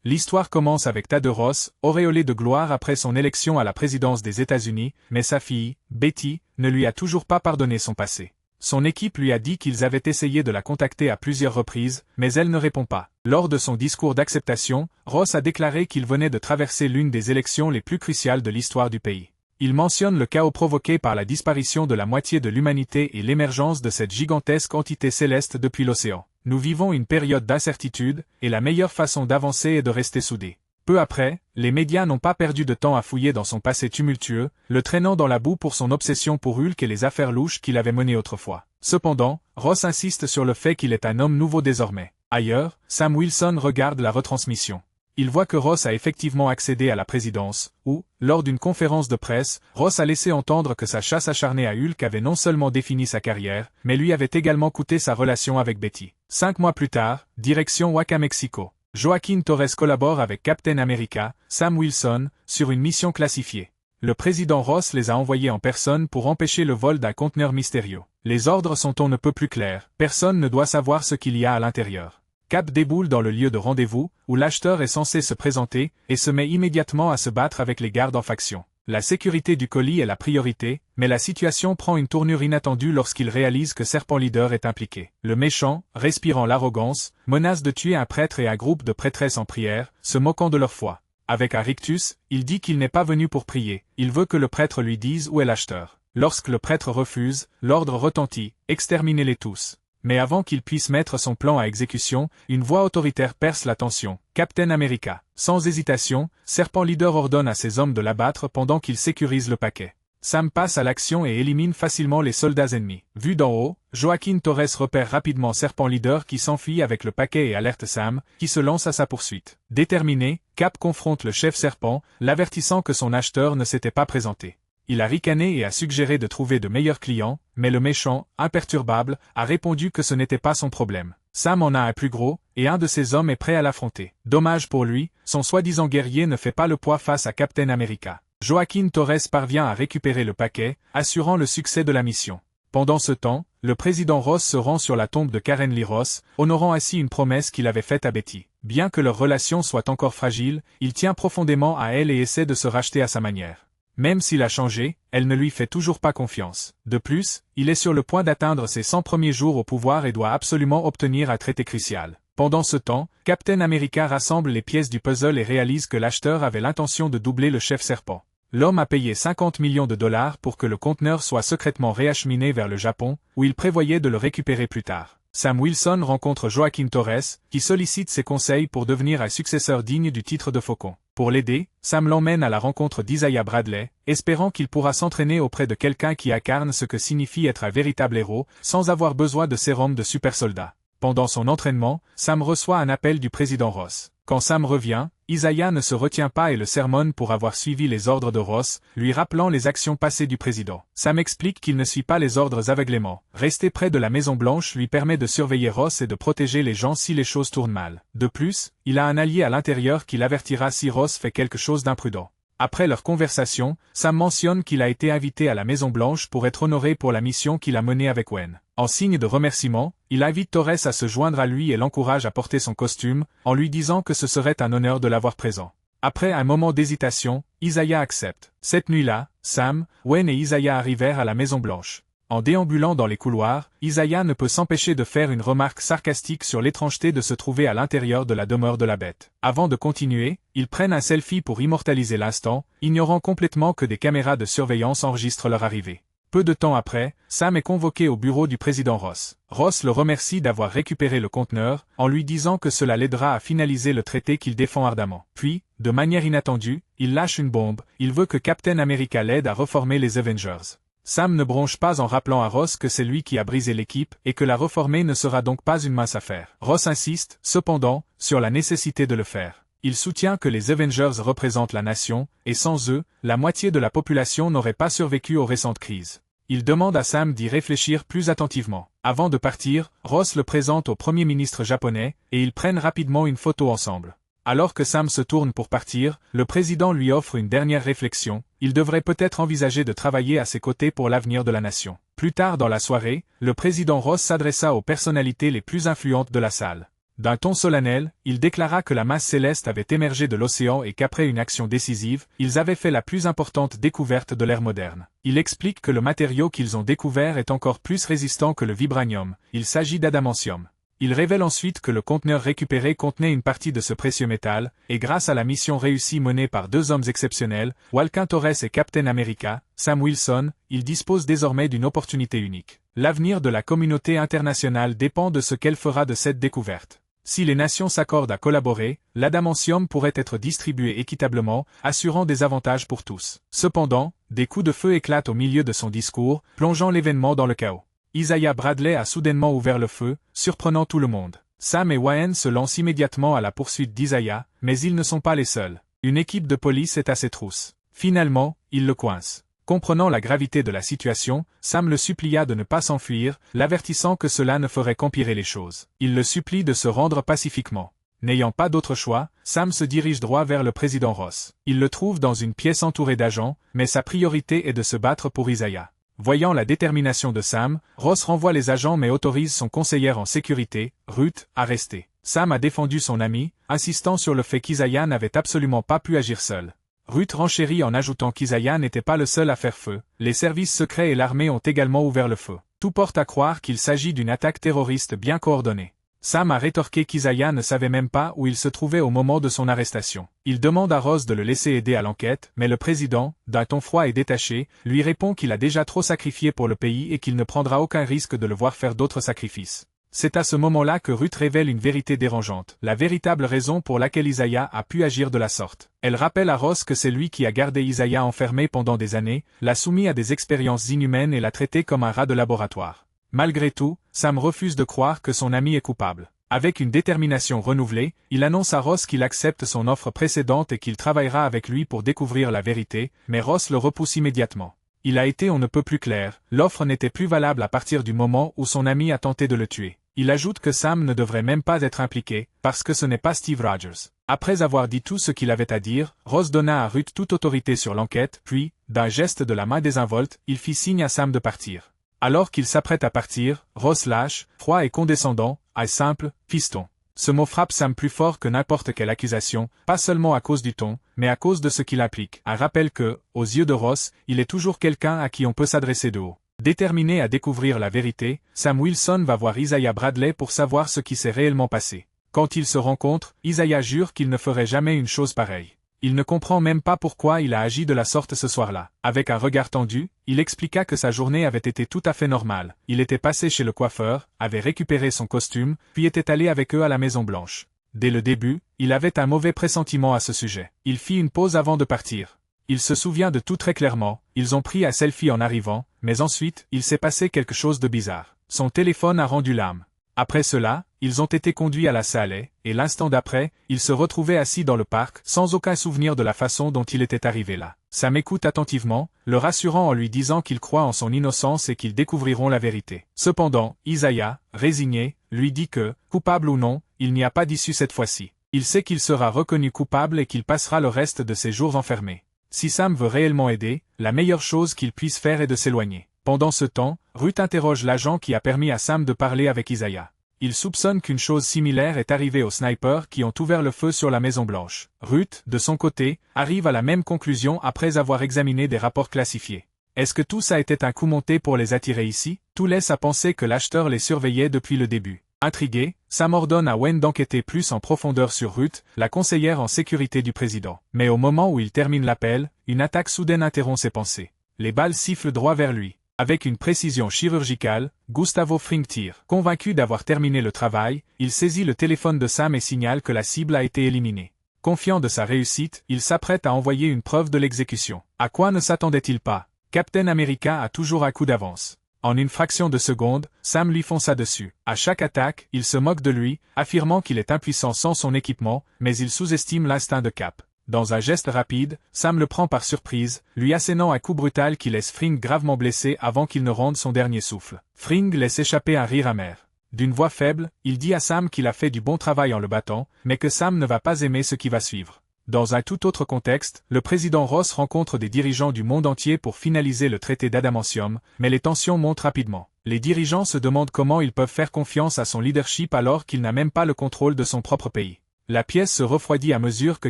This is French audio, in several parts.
L'histoire commence avec Tad Ross, auréolé de gloire après son élection à la présidence des États-Unis, mais sa fille, Betty, ne lui a toujours pas pardonné son passé. Son équipe lui a dit qu'ils avaient essayé de la contacter à plusieurs reprises, mais elle ne répond pas. Lors de son discours d'acceptation, Ross a déclaré qu'il venait de traverser l'une des élections les plus cruciales de l'histoire du pays. Il mentionne le chaos provoqué par la disparition de la moitié de l'humanité et l'émergence de cette gigantesque entité céleste depuis l'océan. Nous vivons une période d'incertitude, et la meilleure façon d'avancer est de rester soudés. Peu après, les médias n'ont pas perdu de temps à fouiller dans son passé tumultueux, le traînant dans la boue pour son obsession pour Hulk et les affaires louches qu'il avait menées autrefois. Cependant, Ross insiste sur le fait qu'il est un homme nouveau désormais. Ailleurs, Sam Wilson regarde la retransmission. Il voit que Ross a effectivement accédé à la présidence, où, lors d'une conférence de presse, Ross a laissé entendre que sa chasse acharnée à Hulk avait non seulement défini sa carrière, mais lui avait également coûté sa relation avec Betty. 5 mois plus tard, direction Oaxaca, Mexico. Joaquin Torres collabore avec Captain America, Sam Wilson, sur une mission classifiée. Le président Ross les a envoyés en personne pour empêcher le vol d'un conteneur mystérieux. Les ordres sont on ne peut plus clairs, personne ne doit savoir ce qu'il y a à l'intérieur. Cap déboule dans le lieu de rendez-vous, où l'acheteur est censé se présenter, et se met immédiatement à se battre avec les gardes en faction. La sécurité du colis est la priorité, mais la situation prend une tournure inattendue lorsqu'il réalise que Serpent Leader est impliqué. Le méchant, respirant l'arrogance, menace de tuer un prêtre et un groupe de prêtresses en prière, se moquant de leur foi. Avec un rictus, il dit qu'il n'est pas venu pour prier, il veut que le prêtre lui dise où est l'acheteur. Lorsque le prêtre refuse, l'ordre retentit, exterminez-les tous. Mais avant qu'il puisse mettre son plan à exécution, une voix autoritaire perce la tension. Captain America. Sans hésitation, Serpent Leader ordonne à ses hommes de l'abattre pendant qu'il sécurise le paquet. Sam passe à l'action et élimine facilement les soldats ennemis. Vu d'en haut, Joaquin Torres repère rapidement Serpent Leader qui s'enfuit avec le paquet et alerte Sam, qui se lance à sa poursuite. Déterminé, Cap confronte le chef Serpent, l'avertissant que son acheteur ne s'était pas présenté. Il a ricané et a suggéré de trouver de meilleurs clients, mais le méchant, imperturbable, a répondu que ce n'était pas son problème. Sam en a un plus gros, et un de ses hommes est prêt à l'affronter. Dommage pour lui, son soi-disant guerrier ne fait pas le poids face à Captain America. Joaquin Torres parvient à récupérer le paquet, assurant le succès de la mission. Pendant ce temps, le président Ross se rend sur la tombe de Karen Lee Ross, honorant ainsi une promesse qu'il avait faite à Betty. Bien que leur relation soit encore fragile, il tient profondément à elle et essaie de se racheter à sa manière. Même s'il a changé, elle ne lui fait toujours pas confiance. De plus, il est sur le point d'atteindre ses 100 premiers jours au pouvoir et doit absolument obtenir un traité crucial. Pendant ce temps, Captain America rassemble les pièces du puzzle et réalise que l'acheteur avait l'intention de doubler le chef serpent. L'homme a payé 50 millions de dollars pour que le conteneur soit secrètement réacheminé vers le Japon, où il prévoyait de le récupérer plus tard. Sam Wilson rencontre Joaquin Torres, qui sollicite ses conseils pour devenir un successeur digne du titre de Faucon. Pour l'aider, Sam l'emmène à la rencontre d'Isaiah Bradley, espérant qu'il pourra s'entraîner auprès de quelqu'un qui incarne ce que signifie être un véritable héros, sans avoir besoin de sérum de super soldat. Pendant son entraînement, Sam reçoit un appel du président Ross. Quand Sam revient, Isaiah ne se retient pas et le sermonne pour avoir suivi les ordres de Ross, lui rappelant les actions passées du président. Sam explique qu'il ne suit pas les ordres aveuglément. Rester près de la Maison Blanche lui permet de surveiller Ross et de protéger les gens si les choses tournent mal. De plus, il a un allié à l'intérieur qui l'avertira si Ross fait quelque chose d'imprudent. Après leur conversation, Sam mentionne qu'il a été invité à la Maison Blanche pour être honoré pour la mission qu'il a menée avec Gwen. En signe de remerciement, il invite Torres à se joindre à lui et l'encourage à porter son costume, en lui disant que ce serait un honneur de l'avoir présent. Après un moment d'hésitation, Isaiah accepte. Cette nuit-là, Sam, Gwen et Isaiah arrivèrent à la Maison Blanche. En déambulant dans les couloirs, Isaiah ne peut s'empêcher de faire une remarque sarcastique sur l'étrangeté de se trouver à l'intérieur de la demeure de la bête. Avant de continuer, ils prennent un selfie pour immortaliser l'instant, ignorant complètement que des caméras de surveillance enregistrent leur arrivée. Peu de temps après, Sam est convoqué au bureau du président Ross. Ross le remercie d'avoir récupéré le conteneur, en lui disant que cela l'aidera à finaliser le traité qu'il défend ardemment. Puis, de manière inattendue, il lâche une bombe, il veut que Captain America l'aide à reformer les Avengers. Sam ne bronche pas en rappelant à Ross que c'est lui qui a brisé l'équipe et que la reformer ne sera donc pas une mince affaire. Ross insiste, cependant, sur la nécessité de le faire. Il soutient que les Avengers représentent la nation, et sans eux, la moitié de la population n'aurait pas survécu aux récentes crises. Il demande à Sam d'y réfléchir plus attentivement. Avant de partir, Ross le présente au Premier ministre japonais, et ils prennent rapidement une photo ensemble. Alors que Sam se tourne pour partir, le président lui offre une dernière réflexion, il devrait peut-être envisager de travailler à ses côtés pour l'avenir de la nation. Plus tard dans la soirée, le président Ross s'adressa aux personnalités les plus influentes de la salle. D'un ton solennel, il déclara que la masse céleste avait émergé de l'océan et qu'après une action décisive, ils avaient fait la plus importante découverte de l'ère moderne. Il explique que le matériau qu'ils ont découvert est encore plus résistant que le vibranium, il s'agit d'adamantium. Il révèle ensuite que le conteneur récupéré contenait une partie de ce précieux métal, et grâce à la mission réussie menée par deux hommes exceptionnels, Walkin Torres et Captain America, Sam Wilson, il dispose désormais d'une opportunité unique. L'avenir de la communauté internationale dépend de ce qu'elle fera de cette découverte. Si les nations s'accordent à collaborer, l'adamantium pourrait être distribué équitablement, assurant des avantages pour tous. Cependant, des coups de feu éclatent au milieu de son discours, plongeant l'événement dans le chaos. Isaiah Bradley a soudainement ouvert le feu, surprenant tout le monde. Sam et Wayne se lancent immédiatement à la poursuite d'Isaiah, mais ils ne sont pas les seuls. Une équipe de police est à ses trousses. Finalement, ils le coincent. Comprenant la gravité de la situation, Sam le supplia de ne pas s'enfuir, l'avertissant que cela ne ferait qu'empirer les choses. Il le supplie de se rendre pacifiquement. N'ayant pas d'autre choix, Sam se dirige droit vers le président Ross. Il le trouve dans une pièce entourée d'agents, mais sa priorité est de se battre pour Isaiah. Voyant la détermination de Sam, Ross renvoie les agents mais autorise son conseillère en sécurité, Ruth, à rester. Sam a défendu son ami, insistant sur le fait qu'Isaiah n'avait absolument pas pu agir seul. Ruth renchérit en ajoutant qu'Isaiah n'était pas le seul à faire feu, les services secrets et l'armée ont également ouvert le feu. Tout porte à croire qu'il s'agit d'une attaque terroriste bien coordonnée. Sam a rétorqué qu'Isaiah ne savait même pas où il se trouvait au moment de son arrestation. Il demande à Ross de le laisser aider à l'enquête, mais le président, d'un ton froid et détaché, lui répond qu'il a déjà trop sacrifié pour le pays et qu'il ne prendra aucun risque de le voir faire d'autres sacrifices. C'est à ce moment-là que Ruth révèle une vérité dérangeante, la véritable raison pour laquelle Isaiah a pu agir de la sorte. Elle rappelle à Ross que c'est lui qui a gardé Isaiah enfermé pendant des années, l'a soumis à des expériences inhumaines et l'a traité comme un rat de laboratoire. Malgré tout, Sam refuse de croire que son ami est coupable. Avec une détermination renouvelée, il annonce à Ross qu'il accepte son offre précédente et qu'il travaillera avec lui pour découvrir la vérité, mais Ross le repousse immédiatement. Il a été on ne peut plus clair, l'offre n'était plus valable à partir du moment où son ami a tenté de le tuer. Il ajoute que Sam ne devrait même pas être impliqué, parce que ce n'est pas Steve Rogers. Après avoir dit tout ce qu'il avait à dire, Ross donna à Ruth toute autorité sur l'enquête, puis, d'un geste de la main désinvolte, il fit signe à Sam de partir. Alors qu'il s'apprête à partir, Ross lâche, froid et condescendant, « simple, fiston ». Ce mot frappe Sam plus fort que n'importe quelle accusation, pas seulement à cause du ton, mais à cause de ce qu'il implique. Un rappel que, aux yeux de Ross, il est toujours quelqu'un à qui on peut s'adresser de haut. Déterminé à découvrir la vérité, Sam Wilson va voir Isaiah Bradley pour savoir ce qui s'est réellement passé. Quand ils se rencontrent, Isaiah jure qu'il ne ferait jamais une chose pareille. Il ne comprend même pas pourquoi il a agi de la sorte ce soir-là. Avec un regard tendu, il expliqua que sa journée avait été tout à fait normale. Il était passé chez le coiffeur, avait récupéré son costume, puis était allé avec eux à la Maison Blanche. Dès le début, il avait un mauvais pressentiment à ce sujet. Il fit une pause avant de partir. Il se souvient de tout très clairement, ils ont pris un selfie en arrivant, mais ensuite, il s'est passé quelque chose de bizarre. Son téléphone a rendu l'âme. Après cela, ils ont été conduits à la salle et l'instant d'après, il se retrouvait assis dans le parc, sans aucun souvenir de la façon dont il était arrivé là. Sam écoute attentivement, le rassurant en lui disant qu'il croit en son innocence et qu'ils découvriront la vérité. Cependant, Isaiah, résigné, lui dit que, coupable ou non, il n'y a pas d'issue cette fois-ci. Il sait qu'il sera reconnu coupable et qu'il passera le reste de ses jours enfermé. Si Sam veut réellement aider, la meilleure chose qu'il puisse faire est de s'éloigner. Pendant ce temps, Ruth interroge l'agent qui a permis à Sam de parler avec Isaiah. Il soupçonne qu'une chose similaire est arrivée aux snipers qui ont ouvert le feu sur la Maison Blanche. Ruth, de son côté, arrive à la même conclusion après avoir examiné des rapports classifiés. Est-ce que tout ça était un coup monté pour les attirer ici? Tout laisse à penser que l'acheteur les surveillait depuis le début. Intrigué, Sam ordonne à Wayne d'enquêter plus en profondeur sur Ruth, la conseillère en sécurité du président. Mais au moment où il termine l'appel, une attaque soudaine interrompt ses pensées. Les balles sifflent droit vers lui. Avec une précision chirurgicale, Gustavo Fring tire. Convaincu d'avoir terminé le travail, il saisit le téléphone de Sam et signale que la cible a été éliminée. Confiant de sa réussite, il s'apprête à envoyer une preuve de l'exécution. À quoi ne s'attendait-il pas? Captain America a toujours un coup d'avance. En une fraction de seconde, Sam lui fonça dessus. À chaque attaque, il se moque de lui, affirmant qu'il est impuissant sans son équipement, mais il sous-estime l'instinct de Cap. Dans un geste rapide, Sam le prend par surprise, lui assénant un coup brutal qui laisse Fring gravement blessé avant qu'il ne rende son dernier souffle. Fring laisse échapper un rire amer. D'une voix faible, il dit à Sam qu'il a fait du bon travail en le battant, mais que Sam ne va pas aimer ce qui va suivre. Dans un tout autre contexte, le président Ross rencontre des dirigeants du monde entier pour finaliser le traité d'adamantium, mais les tensions montent rapidement. Les dirigeants se demandent comment ils peuvent faire confiance à son leadership alors qu'il n'a même pas le contrôle de son propre pays. La pièce se refroidit à mesure que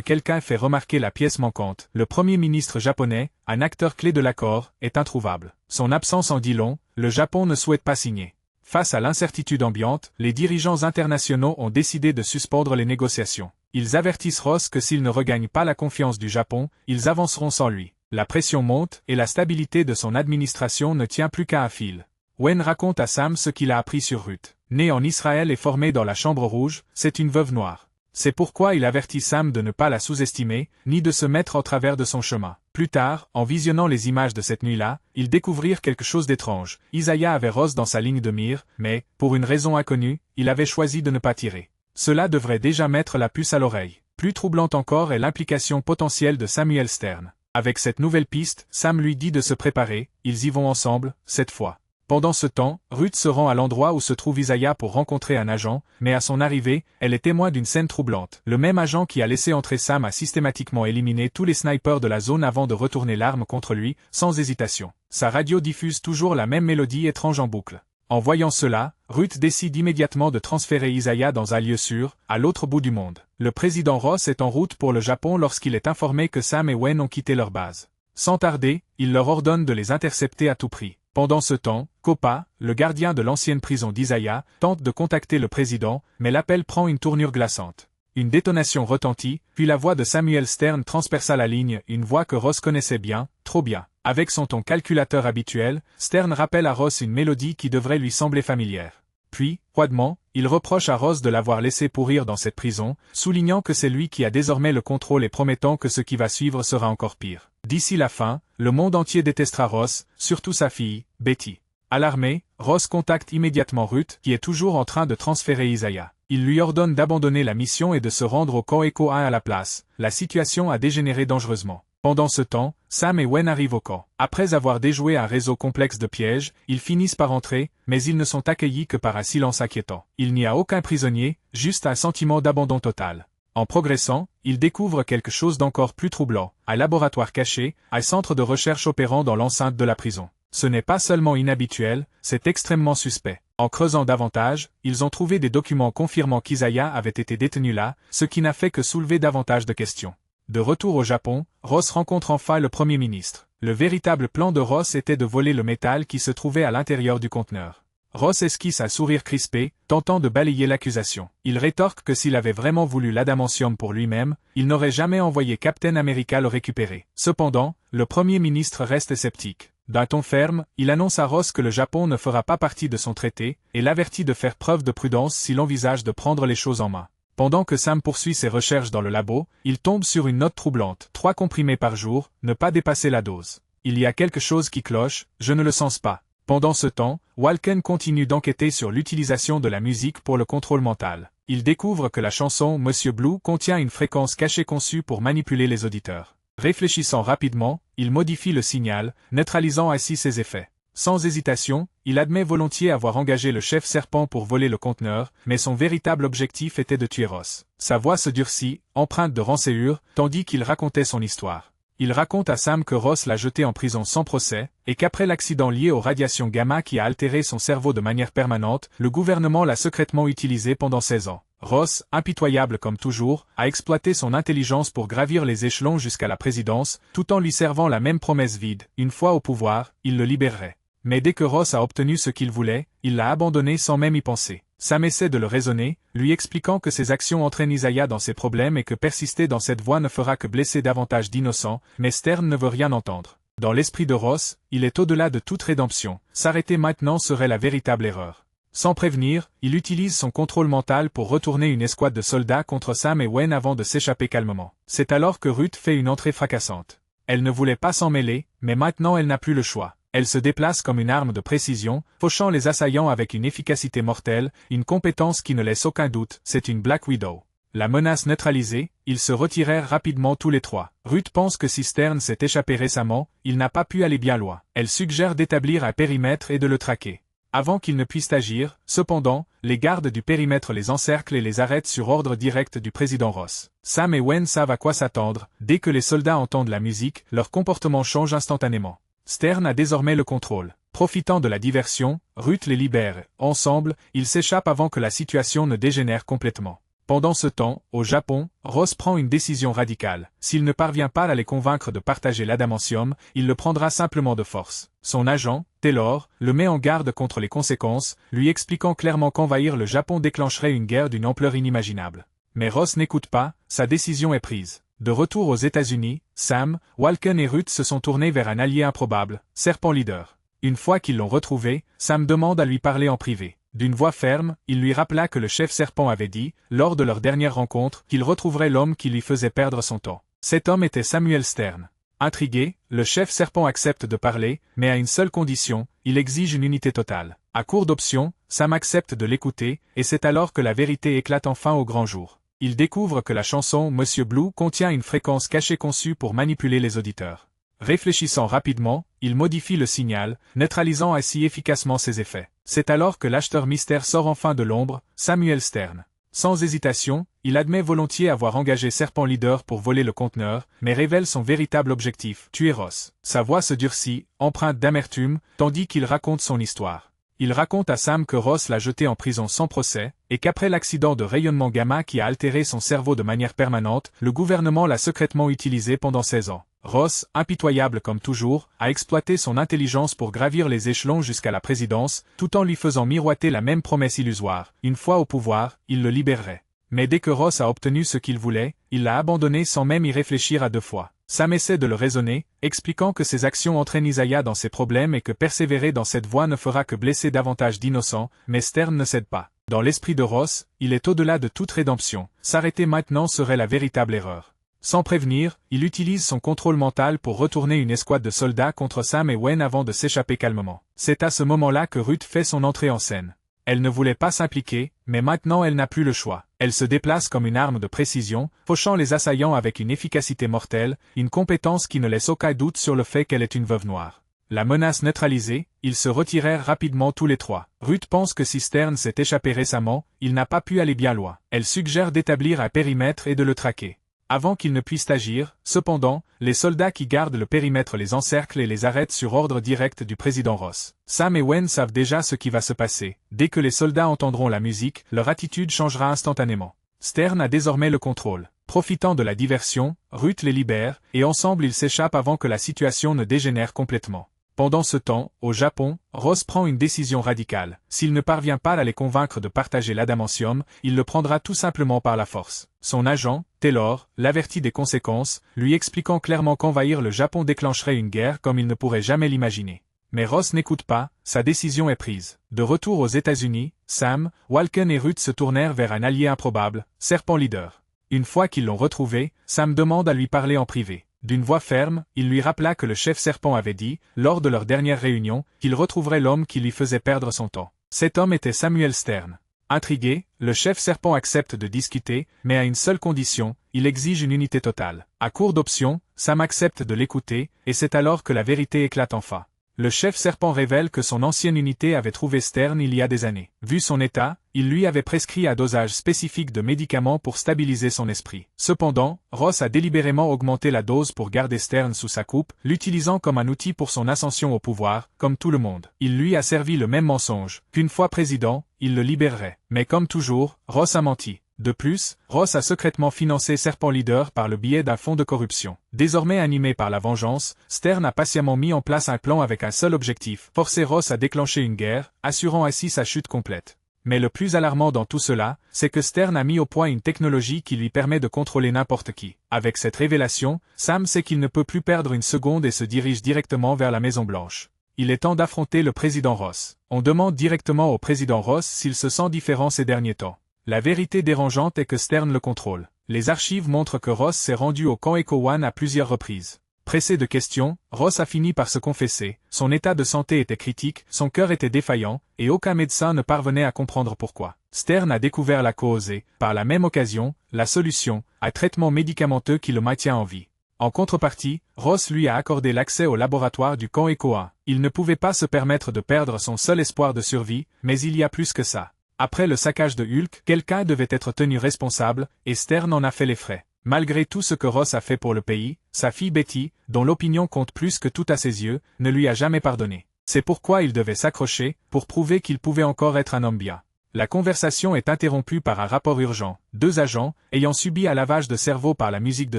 quelqu'un fait remarquer la pièce manquante. Le premier ministre japonais, un acteur clé de l'accord, est introuvable. Son absence en dit long, le Japon ne souhaite pas signer. Face à l'incertitude ambiante, les dirigeants internationaux ont décidé de suspendre les négociations. Ils avertissent Ross que s'il ne regagne pas la confiance du Japon, ils avanceront sans lui. La pression monte et la stabilité de son administration ne tient plus qu'à un fil. Wen raconte à Sam ce qu'il a appris sur Ruth. Née en Israël et formée dans la Chambre rouge, c'est une veuve noire. C'est pourquoi il avertit Sam de ne pas la sous-estimer, ni de se mettre au travers de son chemin. Plus tard, en visionnant les images de cette nuit-là, ils découvrirent quelque chose d'étrange. Isaiah avait Ross dans sa ligne de mire, mais, pour une raison inconnue, il avait choisi de ne pas tirer. Cela devrait déjà mettre la puce à l'oreille. Plus troublante encore est l'implication potentielle de Samuel Stern. Avec cette nouvelle piste, Sam lui dit de se préparer, ils y vont ensemble, cette fois. Pendant ce temps, Ruth se rend à l'endroit où se trouve Isaiah pour rencontrer un agent, mais à son arrivée, elle est témoin d'une scène troublante. Le même agent qui a laissé entrer Sam a systématiquement éliminé tous les snipers de la zone avant de retourner l'arme contre lui, sans hésitation. Sa radio diffuse toujours la même mélodie étrange en boucle. En voyant cela, Ruth décide immédiatement de transférer Isaiah dans un lieu sûr, à l'autre bout du monde. Le président Ross est en route pour le Japon lorsqu'il est informé que Sam et Wen ont quitté leur base. Sans tarder, il leur ordonne de les intercepter à tout prix. Pendant ce temps, Koppa, le gardien de l'ancienne prison d'Isaiah, tente de contacter le président, mais l'appel prend une tournure glaçante. Une détonation retentit, puis la voix de Samuel Stern transperça la ligne, une voix que Ross connaissait bien, trop bien. Avec son ton calculateur habituel, Stern rappelle à Ross une mélodie qui devrait lui sembler familière. Puis, froidement, il reproche à Ross de l'avoir laissé pourrir dans cette prison, soulignant que c'est lui qui a désormais le contrôle et promettant que ce qui va suivre sera encore pire. D'ici la fin, le monde entier détestera Ross, surtout sa fille, Betty. Alarmé, Ross contacte immédiatement Ruth, qui est toujours en train de transférer Isaiah. Il lui ordonne d'abandonner la mission et de se rendre au camp Echo 1 à la place. La situation a dégénéré dangereusement. Pendant ce temps, Sam et Wen arrivent au camp. Après avoir déjoué un réseau complexe de pièges, ils finissent par entrer, mais ils ne sont accueillis que par un silence inquiétant. Il n'y a aucun prisonnier, juste un sentiment d'abandon total. En progressant, ils découvrent quelque chose d'encore plus troublant, un laboratoire caché, un centre de recherche opérant dans l'enceinte de la prison. Ce n'est pas seulement inhabituel, c'est extrêmement suspect. En creusant davantage, ils ont trouvé des documents confirmant qu'Isaiah avait été détenu là, ce qui n'a fait que soulever davantage de questions. De retour au Japon, Ross rencontre enfin le Premier ministre. Le véritable plan de Ross était de voler le métal qui se trouvait à l'intérieur du conteneur. Ross esquisse un sourire crispé, tentant de balayer l'accusation. Il rétorque que s'il avait vraiment voulu l'adamantium pour lui-même, il n'aurait jamais envoyé Captain America le récupérer. Cependant, le Premier ministre reste sceptique. D'un ton ferme, il annonce à Ross que le Japon ne fera pas partie de son traité, et l'avertit de faire preuve de prudence s'il envisage de prendre les choses en main. Pendant que Sam poursuit ses recherches dans le labo, il tombe sur une note troublante. 3 comprimés par jour, ne pas dépasser la dose. Il y a quelque chose qui cloche, je ne le sens pas. Pendant ce temps, Walken continue d'enquêter sur l'utilisation de la musique pour le contrôle mental. Il découvre que la chanson Monsieur Blue contient une fréquence cachée conçue pour manipuler les auditeurs. Réfléchissant rapidement, il modifie le signal, neutralisant ainsi ses effets. Sans hésitation, il admet volontiers avoir engagé le chef serpent pour voler le conteneur, mais son véritable objectif était de tuer Ross. Sa voix se durcit, empreinte de rancœur, tandis qu'il racontait son histoire. Il raconte à Sam que Ross l'a jeté en prison sans procès, et qu'après l'accident lié aux radiations gamma qui a altéré son cerveau de manière permanente, le gouvernement l'a secrètement utilisé pendant 16 ans. Ross, impitoyable comme toujours, a exploité son intelligence pour gravir les échelons jusqu'à la présidence, tout en lui servant la même promesse vide. Une fois au pouvoir, il le libérerait. Mais dès que Ross a obtenu ce qu'il voulait, il l'a abandonné sans même y penser. Sam essaie de le raisonner, lui expliquant que ses actions entraînent Isaiah dans ses problèmes et que persister dans cette voie ne fera que blesser davantage d'innocents, mais Stern ne veut rien entendre. Dans l'esprit de Ross, il est au-delà de toute rédemption. S'arrêter maintenant serait la véritable erreur. Sans prévenir, il utilise son contrôle mental pour retourner une escouade de soldats contre Sam et Wen avant de s'échapper calmement. C'est alors que Ruth fait une entrée fracassante. Elle ne voulait pas s'en mêler, mais maintenant elle n'a plus le choix. Elle se déplace comme une arme de précision, fauchant les assaillants avec une efficacité mortelle, une compétence qui ne laisse aucun doute, c'est une Black Widow. La menace neutralisée, ils se retirèrent rapidement tous les trois. Ruth pense que si Stern s'est échappé récemment, il n'a pas pu aller bien loin. Elle suggère d'établir un périmètre et de le traquer. Avant qu'ils ne puissent agir, cependant, les gardes du périmètre les encerclent et les arrêtent sur ordre direct du président Ross. Sam et Wen savent à quoi s'attendre, dès que les soldats entendent la musique, leur comportement change instantanément. Stern a désormais le contrôle. Profitant de la diversion, Ruth les libère. Ensemble, ils s'échappent avant que la situation ne dégénère complètement. Pendant ce temps, au Japon, Ross prend une décision radicale. S'il ne parvient pas à les convaincre de partager l'adamantium, il le prendra simplement de force. Son agent, Taylor, le met en garde contre les conséquences, lui expliquant clairement qu'envahir le Japon déclencherait une guerre d'une ampleur inimaginable. Mais Ross n'écoute pas, sa décision est prise. De retour aux États-Unis, Sam, Walken et Ruth se sont tournés vers un allié improbable, Serpent Leader. Une fois qu'ils l'ont retrouvé, Sam demande à lui parler en privé. D'une voix ferme, il lui rappela que le chef serpent avait dit, lors de leur dernière rencontre, qu'il retrouverait l'homme qui lui faisait perdre son temps. Cet homme était Samuel Stern. Intrigué, le chef serpent accepte de parler, mais à une seule condition, il exige une unité totale. À court d'options, Sam accepte de l'écouter, et c'est alors que la vérité éclate enfin au grand jour. Il découvre que la chanson Monsieur Blue contient une fréquence cachée conçue pour manipuler les auditeurs. Réfléchissant rapidement, il modifie le signal, neutralisant ainsi efficacement ses effets. C'est alors que l'acheteur mystère sort enfin de l'ombre, Samuel Stern. Sans hésitation, il admet volontiers avoir engagé Serpent Leader pour voler le conteneur, mais révèle son véritable objectif, tuer Ross. Sa voix se durcit, empreinte d'amertume, tandis qu'il raconte son histoire. Il raconte à Sam que Ross l'a jeté en prison sans procès, et qu'après l'accident de rayonnement gamma qui a altéré son cerveau de manière permanente, le gouvernement l'a secrètement utilisé pendant 16 ans. Ross, impitoyable comme toujours, a exploité son intelligence pour gravir les échelons jusqu'à la présidence, tout en lui faisant miroiter la même promesse illusoire. Une fois au pouvoir, il le libérerait. Mais dès que Ross a obtenu ce qu'il voulait, il l'a abandonné sans même y réfléchir à deux fois. Sam essaie de le raisonner, expliquant que ses actions entraînent Isaiah dans ses problèmes et que persévérer dans cette voie ne fera que blesser davantage d'innocents, mais Stern ne cède pas. Dans l'esprit de Ross, il est au-delà de toute rédemption. S'arrêter maintenant serait la véritable erreur. Sans prévenir, il utilise son contrôle mental pour retourner une escouade de soldats contre Sam et Wen avant de s'échapper calmement. C'est à ce moment-là que Ruth fait son entrée en scène. Elle ne voulait pas s'impliquer, mais maintenant elle n'a plus le choix. Elle se déplace comme une arme de précision, fauchant les assaillants avec une efficacité mortelle, une compétence qui ne laisse aucun doute sur le fait qu'elle est une veuve noire. La menace neutralisée, ils se retirèrent rapidement tous les trois. Ruth pense que si Stern s'est échappé récemment, il n'a pas pu aller bien loin. Elle suggère d'établir un périmètre et de le traquer. Avant qu'ils ne puissent agir, cependant, les soldats qui gardent le périmètre les encerclent et les arrêtent sur ordre direct du président Ross. Sam et Wen savent déjà ce qui va se passer. Dès que les soldats entendront la musique, leur attitude changera instantanément. Stern a désormais le contrôle. Profitant de la diversion, Ruth les libère, et ensemble ils s'échappent avant que la situation ne dégénère complètement. Pendant ce temps, au Japon, Ross prend une décision radicale. S'il ne parvient pas à les convaincre de partager l'adamantium, il le prendra tout simplement par la force. Son agent, Taylor, l'avertit des conséquences, lui expliquant clairement qu'envahir le Japon déclencherait une guerre comme il ne pourrait jamais l'imaginer. Mais Ross n'écoute pas, sa décision est prise. De retour aux États-Unis, Sam, Walken et Ruth se tournèrent vers un allié improbable, Serpent Leader. Une fois qu'ils l'ont retrouvé, Sam demande à lui parler en privé. D'une voix ferme, il lui rappela que le chef serpent avait dit, lors de leur dernière réunion, qu'il retrouverait l'homme qui lui faisait perdre son temps. Cet homme était Samuel Stern. Intrigué, le chef serpent accepte de discuter, mais à une seule condition, il exige une unité totale. À court d'options, Sam accepte de l'écouter, et c'est alors que la vérité éclate enfin. Le chef serpent révèle que son ancienne unité avait trouvé Stern il y a des années. Vu son état, il lui avait prescrit un dosage spécifique de médicaments pour stabiliser son esprit. Cependant, Ross a délibérément augmenté la dose pour garder Stern sous sa coupe, l'utilisant comme un outil pour son ascension au pouvoir, comme tout le monde. Il lui a servi le même mensonge, qu'une fois président, il le libérerait. Mais comme toujours, Ross a menti. De plus, Ross a secrètement financé Serpent Leader par le biais d'un fonds de corruption. Désormais animé par la vengeance, Stern a patiemment mis en place un plan avec un seul objectif, forcer Ross à déclencher une guerre, assurant ainsi sa chute complète. Mais le plus alarmant dans tout cela, c'est que Stern a mis au point une technologie qui lui permet de contrôler n'importe qui. Avec cette révélation, Sam sait qu'il ne peut plus perdre une seconde et se dirige directement vers la Maison Blanche. Il est temps d'affronter le président Ross. On demande directement au président Ross s'il se sent différent ces derniers temps. La vérité dérangeante est que Stern le contrôle. Les archives montrent que Ross s'est rendu au camp Echo One à plusieurs reprises. Pressé de questions, Ross a fini par se confesser. Son état de santé était critique, son cœur était défaillant, et aucun médecin ne parvenait à comprendre pourquoi. Stern a découvert la cause et, par la même occasion, la solution, un traitement médicamenteux qui le maintient en vie. En contrepartie, Ross lui a accordé l'accès au laboratoire du camp Echo 1. Il ne pouvait pas se permettre de perdre son seul espoir de survie, mais il y a plus que ça. Après le saccage de Hulk, quelqu'un devait être tenu responsable, et Stern en a fait les frais. Malgré tout ce que Ross a fait pour le pays, sa fille Betty, dont l'opinion compte plus que tout à ses yeux, ne lui a jamais pardonné. C'est pourquoi il devait s'accrocher, pour prouver qu'il pouvait encore être un homme bien. La conversation est interrompue par un rapport urgent. 2 agents, ayant subi un lavage de cerveau par la musique de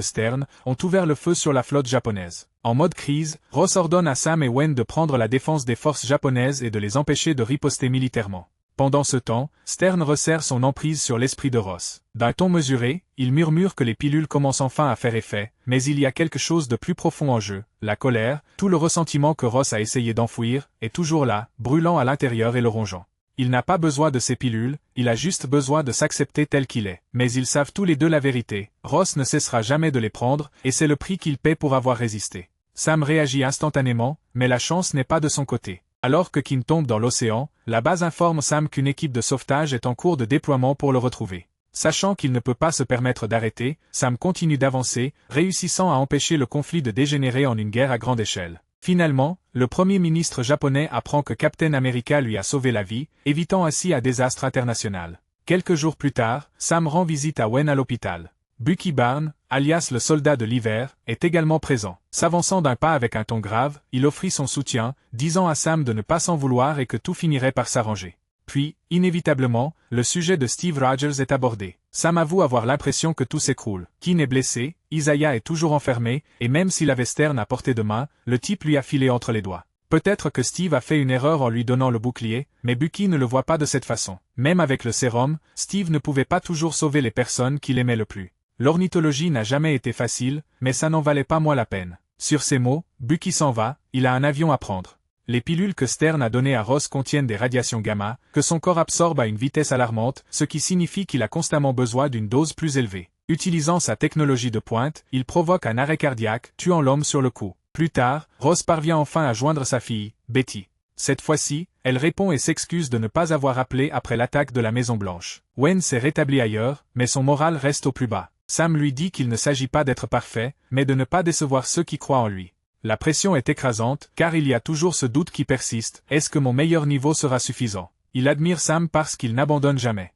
Stern, ont ouvert le feu sur la flotte japonaise. En mode crise, Ross ordonne à Sam et Wen de prendre la défense des forces japonaises et de les empêcher de riposter militairement. Pendant ce temps, Stern resserre son emprise sur l'esprit de Ross. D'un ton mesuré, il murmure que les pilules commencent enfin à faire effet, mais il y a quelque chose de plus profond en jeu. La colère, tout le ressentiment que Ross a essayé d'enfouir, est toujours là, brûlant à l'intérieur et le rongeant. Il n'a pas besoin de ces pilules, il a juste besoin de s'accepter tel qu'il est. Mais ils savent tous les deux la vérité, Ross ne cessera jamais de les prendre, et c'est le prix qu'il paie pour avoir résisté. Sam réagit instantanément, mais la chance n'est pas de son côté. Alors que Kim tombe dans l'océan, la base informe Sam qu'une équipe de sauvetage est en cours de déploiement pour le retrouver. Sachant qu'il ne peut pas se permettre d'arrêter, Sam continue d'avancer, réussissant à empêcher le conflit de dégénérer en une guerre à grande échelle. Finalement, le premier ministre japonais apprend que Captain America lui a sauvé la vie, évitant ainsi un désastre international. Quelques jours plus tard, Sam rend visite à Wen à l'hôpital. Bucky Barnes, alias le soldat de l'hiver, est également présent. S'avançant d'un pas avec un ton grave, il offrit son soutien, disant à Sam de ne pas s'en vouloir et que tout finirait par s'arranger. Puis, inévitablement, le sujet de Steve Rogers est abordé. Sam avoue avoir l'impression que tout s'écroule. Keane est blessé, Isaiah est toujours enfermé, et même s'il avait Stern à portée de main, le type lui a filé entre les doigts. Peut-être que Steve a fait une erreur en lui donnant le bouclier, mais Bucky ne le voit pas de cette façon. Même avec le sérum, Steve ne pouvait pas toujours sauver les personnes qu'il aimait le plus. L'ornithologie n'a jamais été facile, mais ça n'en valait pas moins la peine. Sur ces mots, Bucky s'en va, il a un avion à prendre. Les pilules que Stern a données à Ross contiennent des radiations gamma, que son corps absorbe à une vitesse alarmante, ce qui signifie qu'il a constamment besoin d'une dose plus élevée. Utilisant sa technologie de pointe, il provoque un arrêt cardiaque, tuant l'homme sur le coup. Plus tard, Ross parvient enfin à joindre sa fille, Betty. Cette fois-ci, elle répond et s'excuse de ne pas avoir appelé après l'attaque de la Maison Blanche. Wen s'est rétabli ailleurs, mais son moral reste au plus bas. Sam lui dit qu'il ne s'agit pas d'être parfait, mais de ne pas décevoir ceux qui croient en lui. La pression est écrasante, car il y a toujours ce doute qui persiste, est-ce que mon meilleur niveau sera suffisant? Il admire Sam parce qu'il n'abandonne jamais.